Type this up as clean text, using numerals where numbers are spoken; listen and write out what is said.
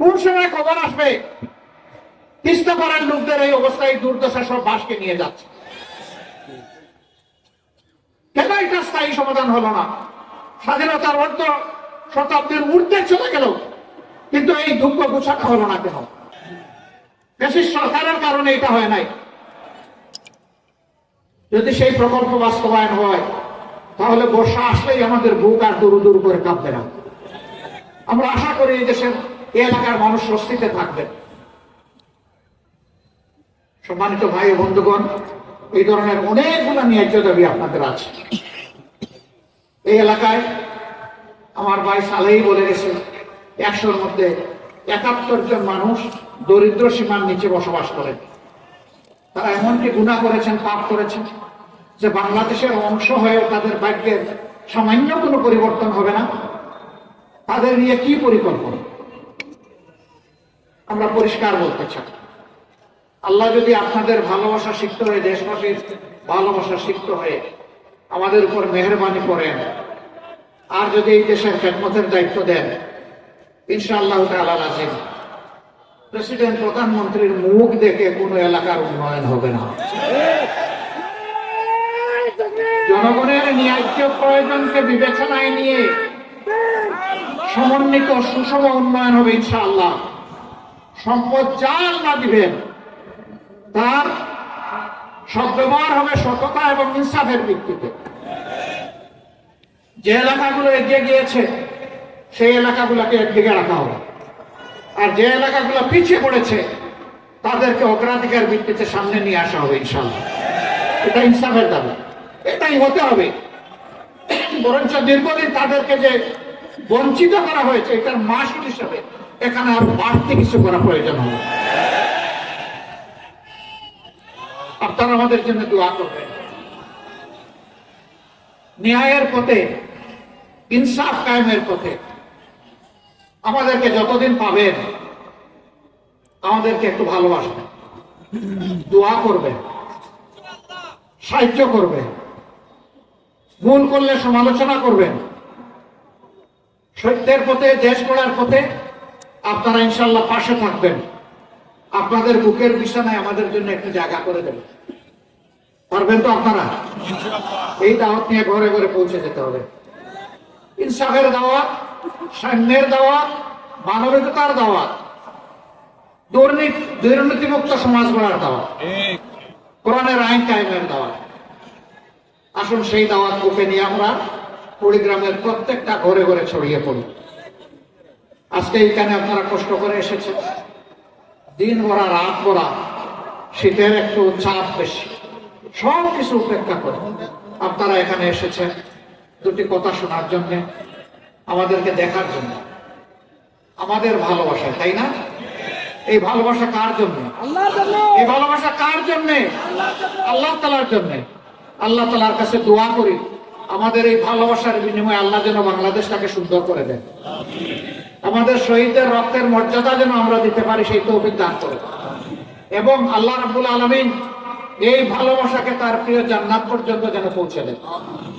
কোন সময় খবর আসবে তিস্তা পাড়ার লোকদের এই অবস্থায় দুর্দশা সব বাসকে নিয়ে যাচ্ছে? কেন এটা স্থায়ী সমাধান হলো না? স্বাধীনতার অর্ধ শতাব্দীর ঊর্ধ্বে চলে গেল, কিন্তু এই দুঃখ গুছানো হলো না কেন? দেশের সরকারের কারণে এটা হয় নাই। যদি সেই প্রকল্প বাস্তবায়ন হয়, তাহলে বর্ষা আসলেই আমাদের বুক আর দূর দূর করে কাঁপবে না। আমরা আশা করি এই দেশের এই এলাকার মানুষ স্বস্তিতে থাকবে। সম্মানিত ভাই ও বন্ধুগণ, এই ধরনের অনেকগুলো ন্যায্য দাবি আপনাদের আছে। এই এলাকায় আমার ভাই সালেই বলে গেছে, 100-র মধ্যে 71 জন মানুষ দরিদ্র সীমার নিচে বসবাস করেন। তারা এমনকি গুনাহ করেছেন, পাপ করেছেন, যে বাংলাদেশের অংশ হয়েও তাদের ভাগ্যের সামান্য কোনো পরিবর্তন হবে না। তাদের নিয়ে কি পরিকল্পনা? আমরা পরিষ্কার বলতে চাই, আল্লাহ যদি আপনাদের ভালোবাসা শিখতে হয়ে, দেশবাসীর ভালোবাসা শিখতে হয়ে আমাদের উপর মেহেরবানি করেন, আর যদি এই দেশের খেদমতের দায়িত্ব দেন, ইনশাআল্লাহ তাআলা লাজিম প্রেসিডেন্ট প্রধানমন্ত্রীর মুখ দেখে কোনো এলাকার উন্নয়ন হবে না। জনগণের ন্যায্য প্রয়োজনকে বিবেচনায় নিয়ে সমন্বিত সুষম উন্নয়ন হবে ইনশাআল্লাহ। সম্পদ যা আল্লাহ দিবেন তার সদ্ব্যবহার হবে সততা এবং ইনসাফের ভিত্তিতে। যে এলাকাগুলো এগিয়ে গিয়েছে সেই এলাকাগুলোকে একদিকে রাখা হবে, আর যে এলাকাগুলো পিছিয়ে পড়েছে তাদেরকে অগ্রাধিকার ভিত্তিতে সামনে নিয়ে আসা হবে ইনশাআল্লাহ। এটা ইনসাফের দাবি, এটাই হতে হবে। বরঞ্চ দীর্ঘদিন তাদেরকে যে বঞ্চিত করা হয়েছে, এটার মাসুল হিসাবে এখানে আরো বাড়তি কিছু করা প্রয়োজন হবে। আপনারা আমাদের জন্য দোয়া করবেন। ন্যায়ের পথে, ইনসাফ কায়েমের পথে আমাদেরকে যতদিন পাবেন, আমাদেরকে একটু ভালোবাসবেন, দোয়া করবেন, সাহায্য করবেন, ভুল করলে সমালোচনা করবেন। সত্যের পথে, দেশ গড়ার পথে আপনারা ইনশাআল্লাহ পাশে থাকবেন। আপনাদের বুকের বিছানায় আমাদের জন্য একটু জায়গা করে দেবেন। পারবেন তো আপনারা? এই দাওয়াত নিয়ে ঘরে ঘরে পৌঁছে যেতে হবে। ইনসাফের দাওয়াত, সাম্যের দাওয়াত, মানবিকতার দাওয়াত, দুর্নীতিমুক্ত সমাজ গড়ার দাওয়াত, কোরআনের আইন কায়েমের দাওয়াত। আসুন সেই দাওয়াত বুকে নিয়ে আমরা কুড়িগ্রামের প্রত্যেকটা ঘরে ঘরে ছড়িয়ে পড়ি। আজকে এইখানে আপনারা কষ্ট করে এসেছেন, দিন ভরা রাত ভরা, শীতের একটু চাপ বেশি, সব কিছু উপেক্ষা করে আপনারা এখানে এসেছেন দুটি কথা শোনার জন্য, আমাদেরকে দেখার জন্য, আমাদের ভালোবাসা, তাই না? এই ভালোবাসা কার জন্য? এই ভালোবাসা কার জন্য? আল্লাহ তাআলার জন্য। আল্লাহ তাআলার কাছে দোয়া করি আমাদের এই ভালোবাসার বিনিময়ে আল্লাহ যেন বাংলাদেশটাকে সুন্দর করে দেন। আমাদের শহীদদের রক্তের মর্যাদা যেন আমরা দিতে পারি, সেই তৌফিক দান করুন। এবং আল্লাহ রাব্বুল আলামিন এই ভালোবাসাকে তার প্রিয় জান্নাত পর্যন্ত যেন পৌঁছে দেন।